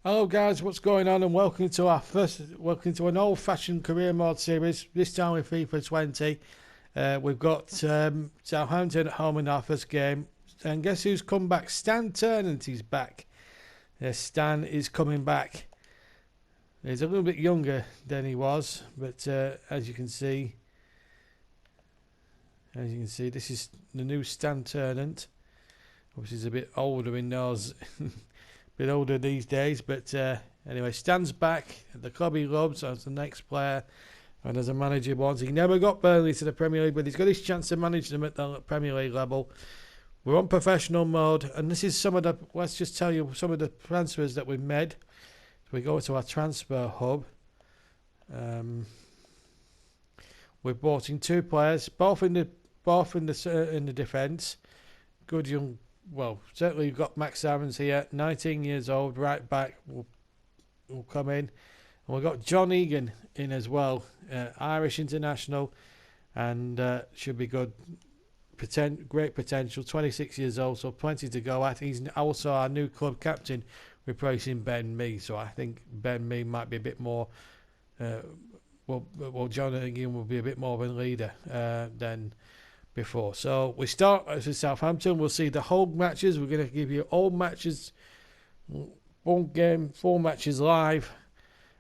Hello guys, what's going on, and welcome to an old-fashioned career mode series. This time with FIFA 20. We've got Southampton at home in our first game, and guess who's come back? Stan Ternent is back. Stan is coming back. He's a little bit younger than he was, but as you can see, this is the new Stan Ternent. Obviously, he's a bit older in nose. Bit older these days, but anyway, Stan's back at the club he loves as the next player and as a manager he wants. He never got Burnley to the Premier League, but he's got his chance to manage them at the Premier League level. We're on professional mode, and this is let's just tell you some of the transfers that we've made. So we go to our transfer hub. We've brought in two players, both in the defence. Good young. Well, certainly you've got Max Aarons here, 19 years old, right back, will come in. And we've got John Egan in as well, Irish international, and should be good. Great potential, 26 years old, so plenty to go at. He's also our new club captain, replacing Ben Mee. So I think Ben Mee might be a bit more, John Egan will be a bit more of a leader than before. So we start with Southampton. We'll see the whole matches. We're going to give you all matches, one game, 4 matches live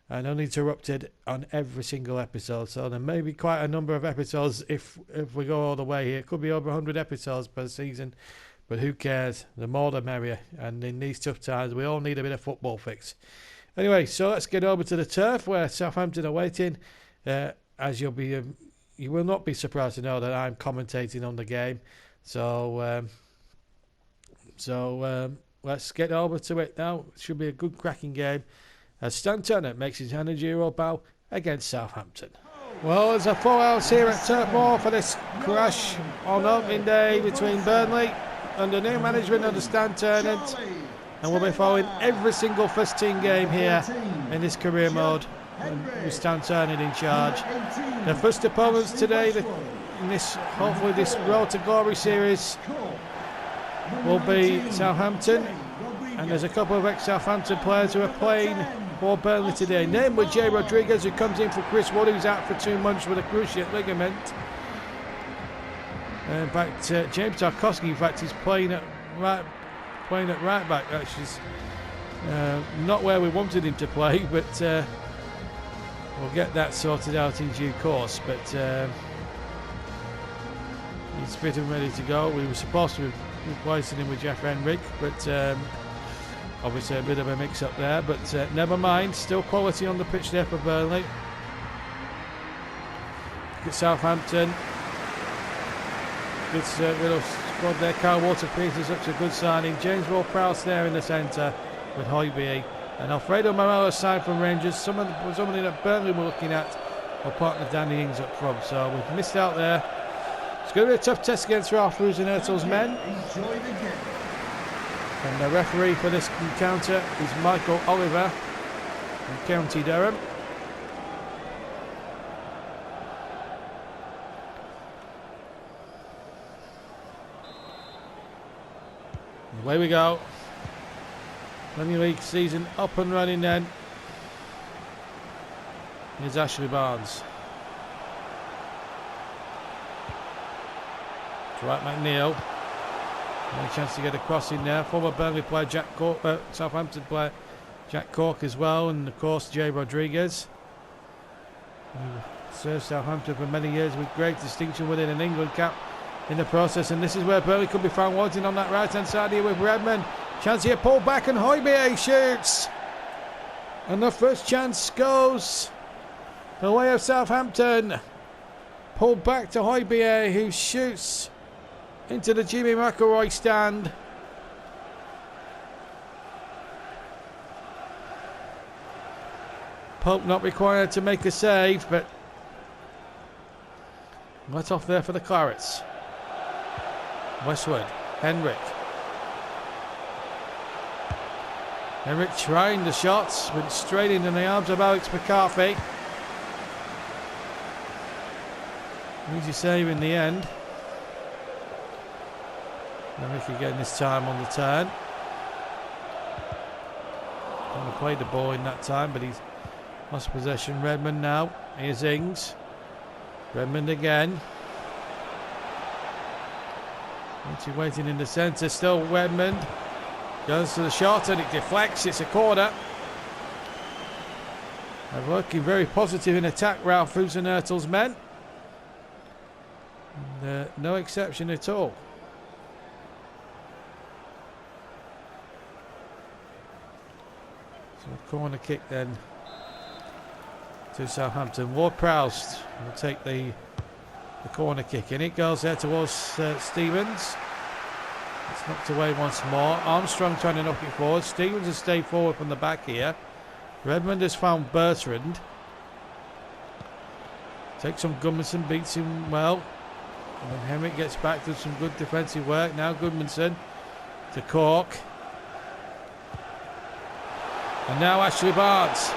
and uninterrupted on every single episode. So there may be quite a number of episodes if we go all the way here. It could be over 100 episodes per season, but who cares? The more the merrier, and in these tough times we all need a bit of football fix. Anyway, so let's get over to the turf where Southampton are waiting. As you will not be surprised to know that I'm commentating on the game. So let's get over to it now. It should be a good cracking game as Stan Ternent makes his managerial bow against Southampton. Well, there's a full house here at Turf Moor for this crash on opening day between Burnley under new management under Stan Ternent, and we'll be following every single first team game here in this career mode with Stan Ternent in charge. The first opponents today in this, hopefully this Road to Glory series, will be Southampton, and there's a couple of ex-Southampton players who are playing for Burnley today. Namely Jay Rodriguez, who comes in for Chris Wood, who's out for 2 months with a cruciate ligament. In fact, James Tarkowski, in fact, is playing at right back. Which is not where we wanted him to play, but we'll get that sorted out in due course. But he's fit and ready to go. We were supposed to be replacing him with Jeff Henrik, but obviously a bit of a mix-up there. But never mind, still quality on the pitch there for Burnley. Look at Southampton. Good little squad there. Kyle Walker-Peters is such a good signing. James Ward-Prowse there in the centre with Højbjerg. And Alfredo Morelos side from Rangers. Somebody that Burnley were looking at, or partner Danny Ings up front. So we've missed out there. It's going to be a tough test against Ralph Roos and Ertel's men. And the referee for this encounter is Michael Oliver from County Durham. Away we go. Premier League season up and running then. Here's Ashley Barnes. Dwight McNeil. Any chance to get a cross in there. Former Burnley player Jack Cork, Southampton player Jack Cork as well, and of course Jay Rodriguez, who served Southampton for many years with great distinction, winning an England cap in the process. And this is where Burnley could be found wanting on that right hand side here with Redmond. Chance here, pulled back, and Højbjerg shoots. And the first chance goes the way of Southampton. Pulled back to Højbjerg, who shoots into the Jimmy McIlroy stand. Pope not required to make a save, but let off there for the Clarets. Westwood, Henrik trying the shots, went straight into the arms of Alex McCarthy. Easy save in the end. Henrik again this time on the turn. Trying to play the ball in that time, but he's lost possession. Redmond now. Here's Ings. Redmond again. Waiting in the centre. Still Redmond. Goes to the shot and it deflects. It's a corner. They're working very positive in attack, Ralph Fusenhirtl's men. And, no exception at all. So a corner kick then to Southampton. Ward-Prowse will take the corner kick, and it goes there towards Stevens. It's knocked away once more. Armstrong trying to knock it forward. Stevens has stayed forward from the back here. Redmond has found Bertrand. Takes on Gudmundsson, beats him well. And then Henrik gets back to some good defensive work. Now Gudmundsson to Cork. And now Ashley Barnes.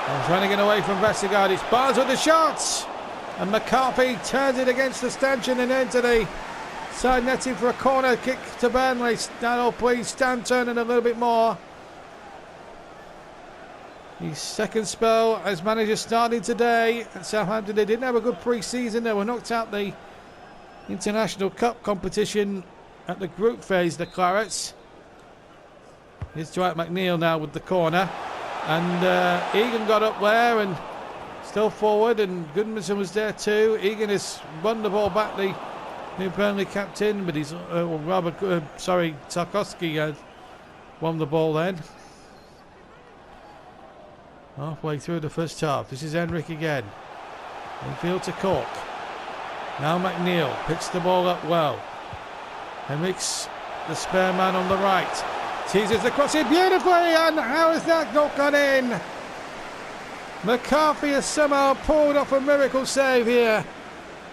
And trying to get away from Vestergaard. It's Barnes with the shots. And McCarthy turns it against the stanchion and into the side netting for a corner kick to Burnley. That'll please Stan Ternent a little bit more. His second spell as manager starting today at Southampton. They didn't have a good pre-season. They were knocked out the International Cup competition at the group phase, the Clarets. Here's Dwight McNeil now with the corner. And Egan got up there and still forward, and Gudmundsson was there too. Egan has won the ball back, the new Burnley captain, but he's Tarkowski had won the ball then. Halfway through the first half. This is Henrik again. Infield to Cork. Now McNeil picks the ball up well. Henrik's the spare man on the right. Teases the cross in beautifully, and how has that not gone in? McCarthy has somehow pulled off a miracle save here.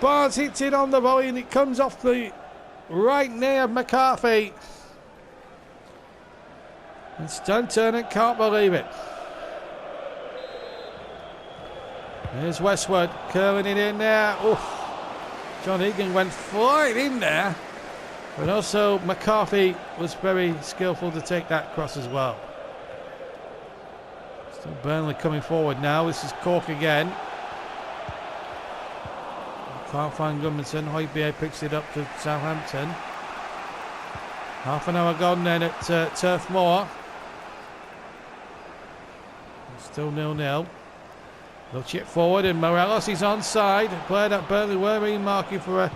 Barnes hits it on the volley and it comes off the right knee of McCarthy. And Stan Ternent can't believe it. There's Westwood curling it in there. Oof. John Egan went flying in there. But also McCarthy was very skillful to take that cross as well. Still Burnley coming forward now. This is Cork again. Can't find Gudmundsson. Højbjerg picks it up to Southampton. Half an hour gone then at Turf Moor. Still 0-0. They'll chip forward and Morelos is onside. Played at Burnley were marking for a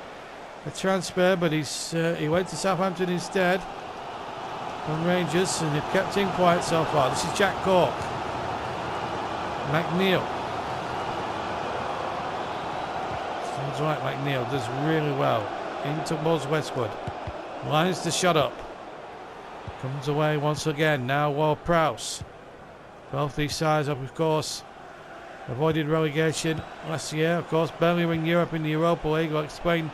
transfer, but he went to Southampton instead from Rangers, and they've kept him quiet so far. This is Jack Cork. McNeil. Sounds right, McNeil does really well. Into Buzz Westwood. Lines the shot up. Comes away once again. Now Ward-Prowse. Both these sides up, of course. Avoided relegation last year. Of course, Burnley were in Europe in the Europa League. I'll explain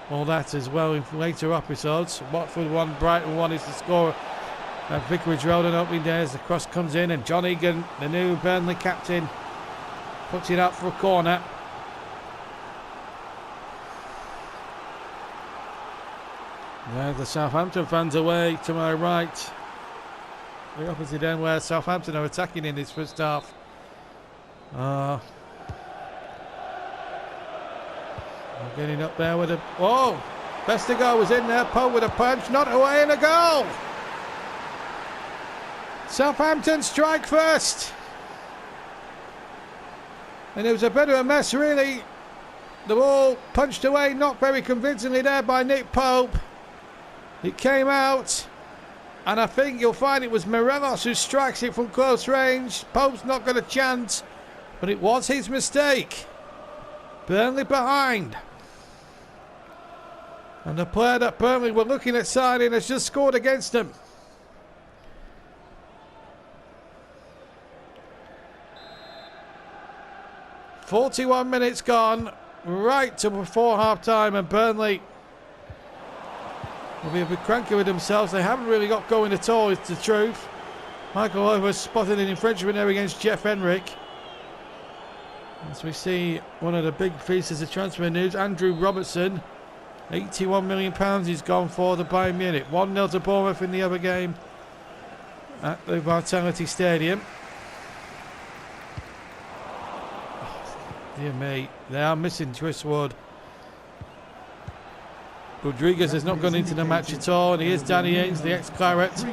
all that as well in later episodes. Watford 1, Brighton 1 is the score at Vicarage Road on opening day as the cross comes in, and John Egan, the new Burnley captain, puts it out for a corner. Now the Southampton fans away to my right. The opposite end where Southampton are attacking in this first half. Getting up there with a... Oh! Vestergaard was in there. Pope with a punch. Not away and a goal! Southampton strike first. And it was a bit of a mess, really. The ball punched away, not very convincingly there by Nick Pope. It came out. And I think you'll find it was Morelos who strikes it from close range. Pope's not got a chance. But it was his mistake. Burnley behind. And the player that Burnley were looking at signing has just scored against them. "41 minutes gone, right to before half-time, and Burnley will be a bit cranky with themselves. They haven't really got going at all, it's the truth. Michael Over spotted an infringement there against Jeff Henrik. As we see one of the big pieces of transfer news, Andrew Robertson, £81 million he's gone for the Bayern Munich. 1-0 to Bournemouth in the other game. at the Vitality Stadium. Dear me, they are missing Twistwood. Rodriguez has not gone into the match at all, and here's Danny Ings, the ex-Claret.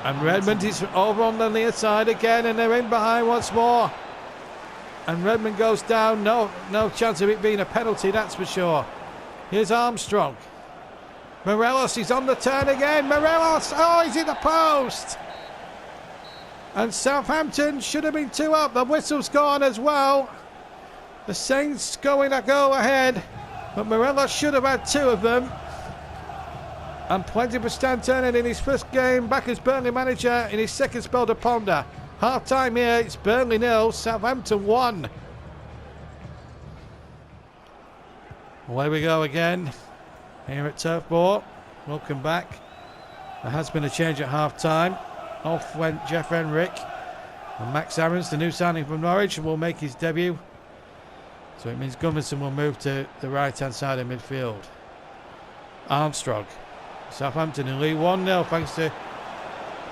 And Redmond is over on the near side again, and they're in behind once more. And Redmond goes down, no chance of it being a penalty, that's for sure. Here's Armstrong. Morelos, he's on the turn again. Morelos, oh, he's in the post. And Southampton should have been 2 up. The whistle's gone as well. The Saints going a go ahead, but Morelos should have had 2 of them. And plenty for Stan Ternent in his first game back as Burnley manager in his second spell to ponder. Half time here, it's Burnley 0, Southampton 1. Away we go again here at Turf Moor. Welcome back. There has been a change at half time. Off went Jeff Henrik. And Max Aarons, the new signing from Norwich, will make his debut. So it means Gummison will move to the right hand side of midfield. Armstrong. Southampton in lead 1-0 thanks to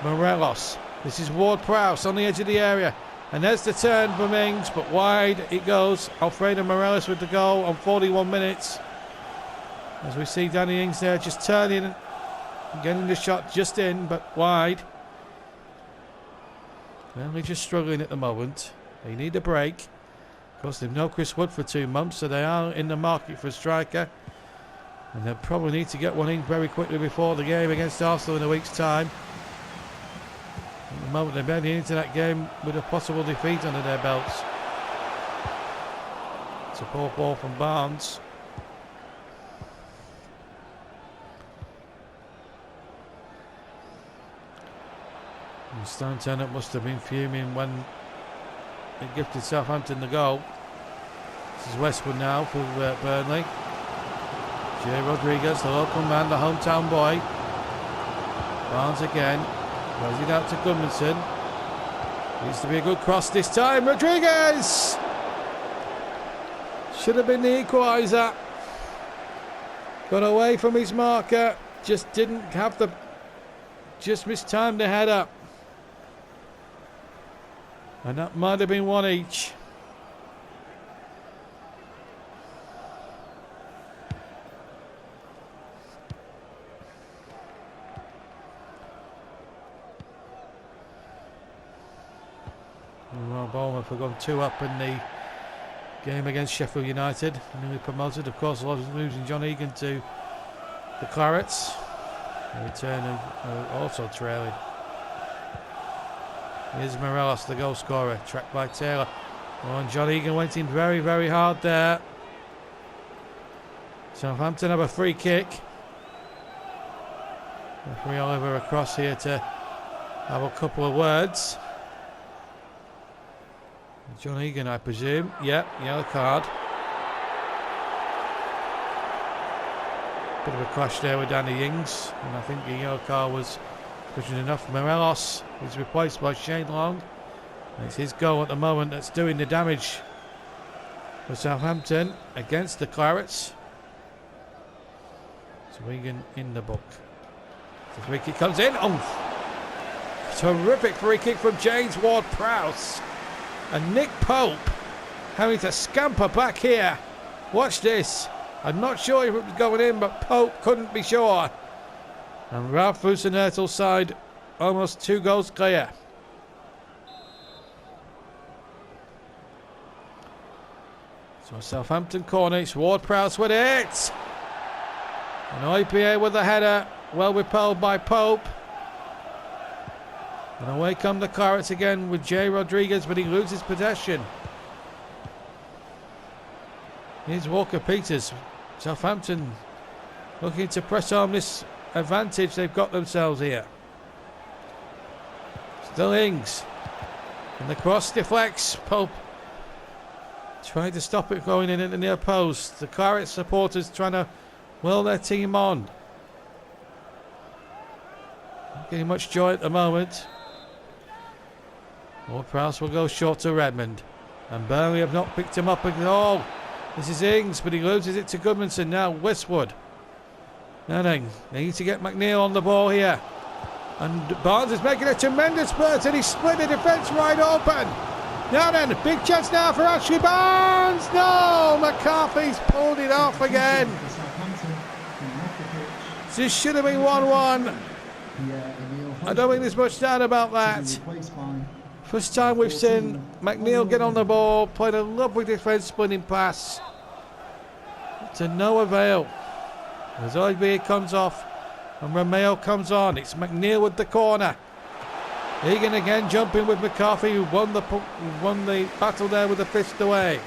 Morelos. This is Ward-Prowse on the edge of the area. And there's the turn for Mings, but wide it goes. Alfredo Morelos with the goal on 41 minutes. As we see Danny Ings there just turning and getting the shot just in, but wide. Only just struggling at the moment. They need a break. Of course, they've known Chris Wood for 2 months, so they are in the market for a striker. And they'll probably need to get one in very quickly before the game against Arsenal in a week's time. At the moment, they're heading into that game with a possible defeat under their belts. It's a poor ball from Barnes. And Stan Ternent must have been fuming when they gifted Southampton the goal. This is Westwood now for Burnley. Jay Rodriguez, the local man, the hometown boy. Barnes again. Throws it out to Goodmanson. Needs to be a good cross this time. Rodriguez! Should have been the equaliser. Got away from his marker. Just didn't have the... Just mistimed the header. And that might have been 1 each. Well, Bournemouth have gone 2 up in the game against Sheffield United. Newly promoted, of course, losing John Egan to the Clarets. The return of also trailing. Here's Morelos, the goal scorer, tracked by Taylor. Oh, and John Egan went in very, very hard there. Southampton have a free kick. Referee Oliver across here to have a couple of words. John Egan, I presume. Yep, yellow card. Bit of a clash there with Danny Ings, and I think the yellow card was sufficient enough. Morelos is replaced by Shane Long. It's his goal at the moment that's doing the damage for Southampton against the Clarets. So Egan in the book. The free kick comes in. Oh! Terrific free kick from James Ward-Prowse. And Nick Pope having to scamper back here. Watch this. I'm not sure if it was going in, but Pope couldn't be sure. And Ralph Fusenhurtl's side almost 2 goals clear. So Southampton corner, it's Ward-Prowse with it. And IPA with the header, well repelled by Pope. And away come the Clarets again with Jay Rodriguez, but he loses possession. Here's Walker-Peters. Southampton looking to press on this advantage they've got themselves here. Still Ings. And the cross deflects. Pope trying to stop it going in at the near post. The Claret supporters trying to will their team on. Not getting much joy at the moment. Ward-Prowse will go short to Redmond. And Burnley have not picked him up at all. This is Ings, but he loses it to Goodmanson. Now Westwood. Now then, they need to get McNeil on the ball here. And Barnes is making a tremendous spurt, and he's split the defence wide open. Now then, big chance now for Ashley Barnes. No, McCarthy's pulled it off again. This should have been 1-1. I don't think there's much doubt about that. First time we've seen McNeil get on the ball, played a lovely defence splitting pass. To no avail. As Oigbe comes off and Romeo comes on. It's McNeil with the corner. Egan again jumping with McCarthy, who won the battle there with the fist away.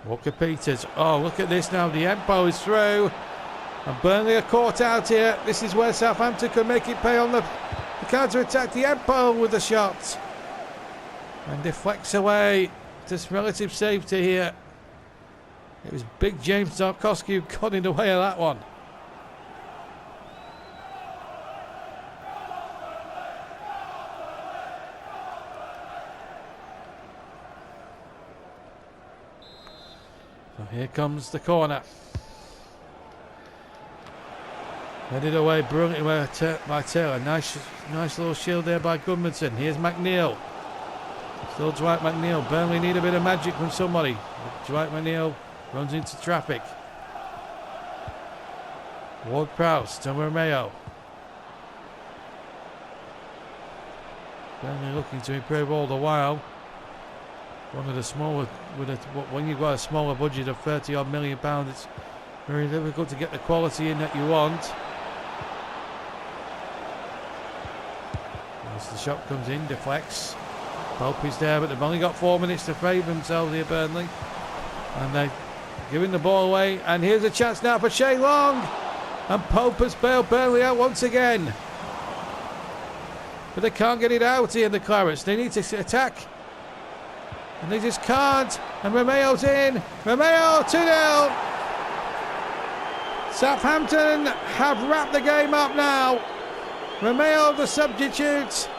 Walker Peters. Oh, look at this now. The Empo is through. And Burnley are caught out here. This is where Southampton can make it pay on the counter-attack. The Empo with the shot. And deflects away. Just relative safety here. It was big James Tarkowski who got in the way of that one. So here comes the corner. Headed away brilliantly by Taylor. Nice little shield there by Goodmanson. Here's McNeil. Still Dwight McNeil. Burnley need a bit of magic from somebody. Dwight McNeil runs into traffic. Ward-Prowse to Romeo. Burnley looking to improve all the while. One of the smaller, when you've got a smaller budget of £30 million, it's very difficult to get the quality in that you want. As the shot comes in, deflects. Pope is there, but they've only got 4 minutes to favour themselves here, Burnley. And they're giving the ball away. And here's a chance now for Shane Long. And Pope has bailed Burnley out once again. But they can't get it out here, the Clarets. They need to attack. And they just can't. And Romeo's in. Romeo 2-0. Southampton have wrapped the game up now. Romeo, the substitute,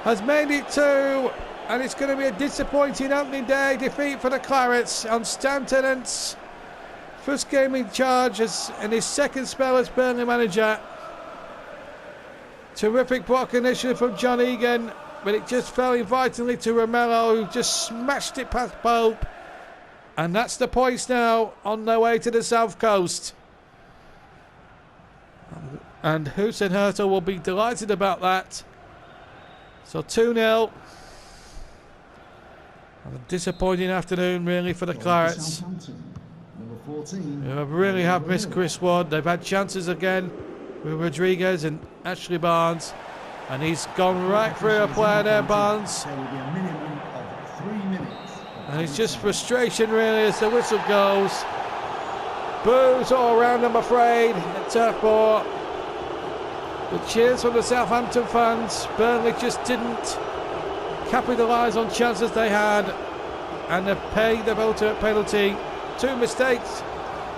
has made it 2. And it's going to be a disappointing opening day defeat for the Clarets on Stan Ternent's first game in charge and his second spell as Burnley manager. Terrific block initially from John Egan, but it just fell invitingly to Romero, who just smashed it past Pope. And that's the points now on their way to the south coast. And Hussein Hertel will be delighted about that. So 2-0. A disappointing afternoon really for the Clarets. Who really have missed Chris Wood. They've had chances again with Rodriguez and Ashley Barnes. And he's gone right through a player there, Barnes. And it's just frustration really as the whistle goes. Boos all around, I'm afraid, at Turf Moor. But cheers from the Southampton fans. Burnley just didn't capitalise on chances they had. And they've paid the ultimate penalty. 2 mistakes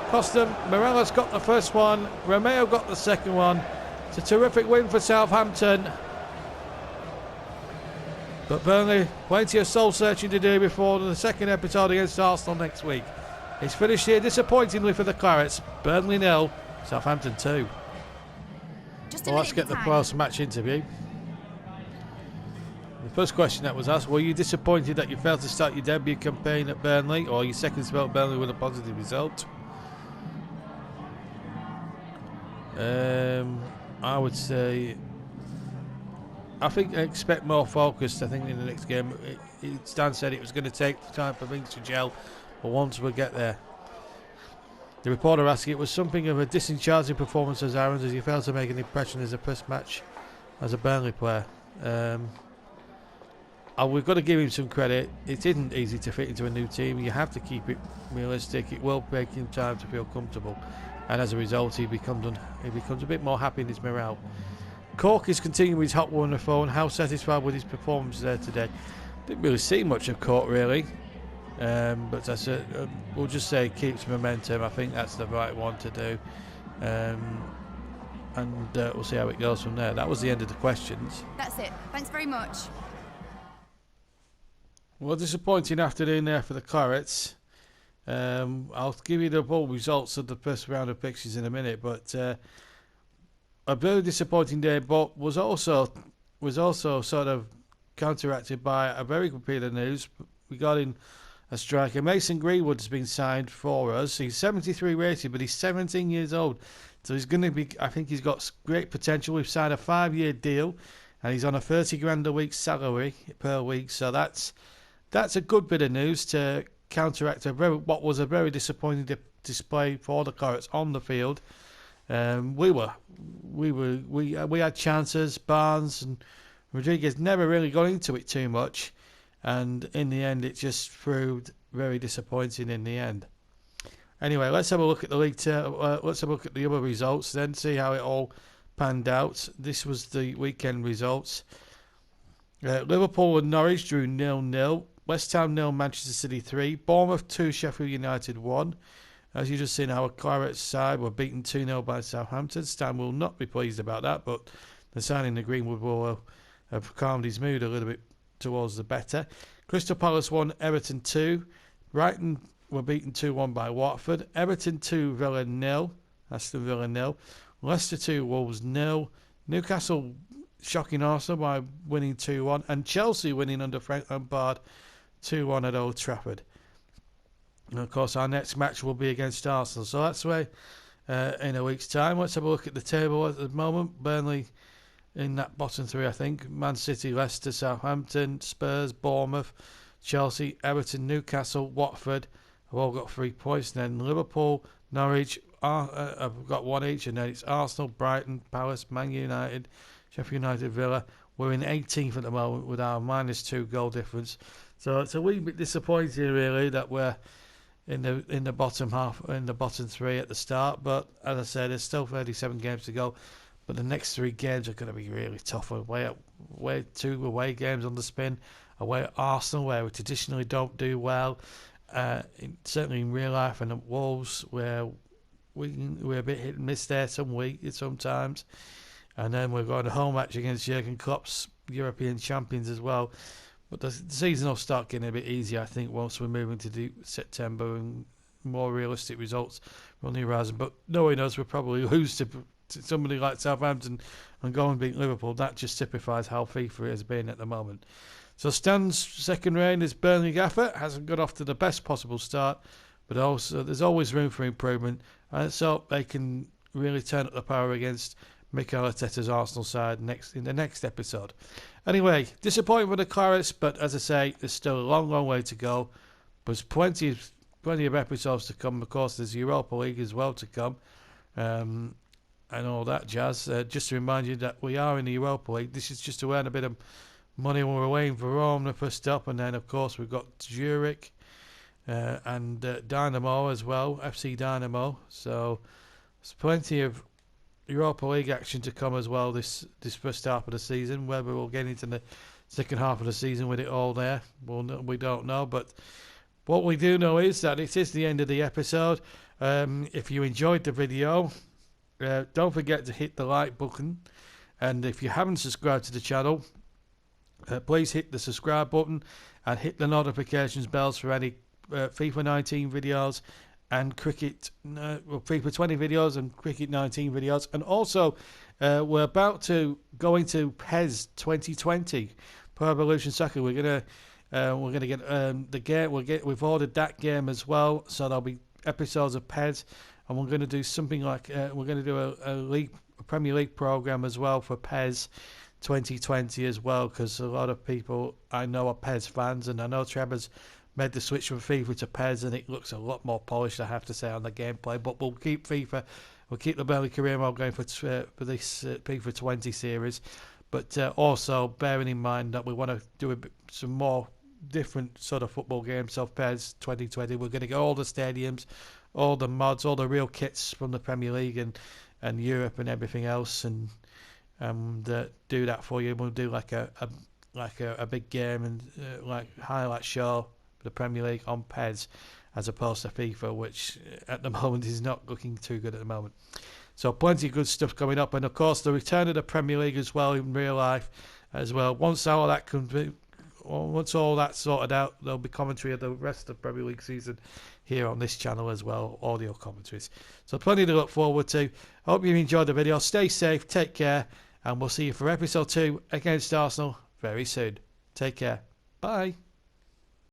cost them. Morelos got the first one. Romeo got the second one. It's a terrific win for Southampton. But Burnley, plenty of soul searching to do before the second episode against Arsenal next week. It's finished here disappointingly for the Clarets. Burnley 0, Southampton 2. Well, let's get the post-match interview. The first question that was asked: were you disappointed that you failed to start your debut campaign at Burnley, or your second spell at Burnley with a positive result? I would say I expect more focus. I think in the next game, Stan said it was going to take time for things to gel, but once we get there. The reporter asking, it was something of a disenchanting performance as Aaron's, as he failed to make an impression as a first match as a Burnley player. We've got to give him some credit. It isn't easy to fit into a new team. You have to keep it realistic. It will take him time to feel comfortable, and as a result, he becomes a bit more happy in his morale. Cork is continuing his hot one on the phone. How satisfied with his performance there today? Didn't really see much of Cork really, but I said we'll just say it keeps momentum. I think that's the right one to do, and we'll see how it goes from there. That was the end of the questions. That's it. Thanks very much. Well, disappointing afternoon there for the Clarets. I'll give you the full results of the first round of fixtures in a minute, but a very disappointing day, but was also sort of counteracted by a very good bit of news regarding a striker. Mason Greenwood has been signed for us. He's 73 rated, but he's 17 years old. So he's going to be, I think he's got great potential. We've signed a 5-year deal, and he's on a 30 grand a week salary per week. So that's a good bit of news to counteract what was a very disappointing display for the Clarets on the field. We had chances. Barnes and Rodriguez never really got into it too much, and in the end, it just proved very disappointing in the end. Anyway, let's have a look at the league. Let's have a look at the other results, then see how it all panned out. This was the weekend results. Liverpool and Norwich drew 0-0. West Ham 0, Manchester City 3. Bournemouth 2, Sheffield United 1. As you just seen, our Claret side were beaten 2-0 by Southampton. Stan will not be pleased about that, but the signing of Greenwood will have calmed his mood a little bit towards the better. Crystal Palace 1, Everton 2. Brighton were beaten 2-1 by Watford. Everton 2, Villa 0. Aston Villa 0. Leicester 2, Wolves 0. Newcastle shocking Arsenal by winning 2-1. And Chelsea winning under Frank Lampard 2-1 at Old Trafford. And of course, our next match will be against Arsenal. So that's where in a week's time. Let's have a look at the table at the moment. Burnley in that bottom three, I think. Man City, Leicester, Southampton, Spurs, Bournemouth, Chelsea, Everton, Newcastle, Watford have all got 3 points. And then Liverpool, Norwich have got 1 each. And then it's Arsenal, Brighton, Palace, Man United, Sheffield United, Villa. We're in 18th at the moment with our -2 goal difference. So it's a wee bit disappointing, really, that we're in the bottom half, in the bottom three at the start. But as I said, there's still 37 games to go. But the next 3 games are going to be really tough. Away 2 away games on the spin. Away at Arsenal, where we traditionally don't do well. Certainly in real life, and at Wolves, where we're a bit hit and miss there sometimes. And then we've got a home match against Jurgen Klopp's European champions as well. But the season will start getting a bit easier, I think, once we're moving to September and more realistic results on the horizon. But knowing us, we'll probably lose to somebody like Southampton and go and beat Liverpool. That just typifies how FIFA has been at the moment. So Stan's second reign as Burnley gaffer hasn't got off to the best possible start, but also there's always room for improvement. And so they can really turn up the power against Mikel Arteta's Arsenal side in the next episode. Anyway, disappointing for the Clarets, but as I say, there's still a long way to go. There's plenty of episodes to come. Of course, there's Europa League as well to come, and all that jazz. Just to remind you that we are in the Europa League. This is just to earn a bit of money when we're waiting for Rome the first stop, and then of course we've got Zurich and Dynamo as well, FC Dynamo. So there's plenty of Europa League action to come as well this first half of the season. Whether we'll get into the second half of the season with it all there, we don't know. But what we do know is that it is the end of the episode. If you enjoyed the video, don't forget to hit the like button. And if you haven't subscribed to the channel, please hit the subscribe button and hit the notifications bells for any FIFA 19 videos and FIFA 20 videos and Cricket 19 videos. And also, we're about to go into PES 2020, Pro Evolution Soccer. We're gonna get the game. We've ordered that game as well, so there'll be episodes of PES, and we're going to do something like we're going to do a Premier League program as well for PES 2020 as well, because a lot of people I know are PES fans, and I know Trevor's made the switch from FIFA to PES, and it looks a lot more polished, I have to say, on the gameplay. But we'll keep the Burnley Career Mode going for this FIFA 20 series. But also bearing in mind that we want to do some more different sort of football games. So PES 2020, we're going to get all the stadiums, all the mods, all the real kits from the Premier League and Europe and everything else, and do that for you. We'll do like a big game and like highlight show for the Premier League on PES as opposed to FIFA, which at the moment is not looking too good at the moment. So plenty of good stuff coming up, and of course the return of the Premier League as well in real life as well. Once all that once all that's sorted out, there'll be commentary of the rest of the Premier League season here on this channel as well, audio commentaries. So plenty to look forward to. I hope you enjoyed the video. Stay safe, take care, and we'll see you for episode 2 against Arsenal very soon. Take care. Bye.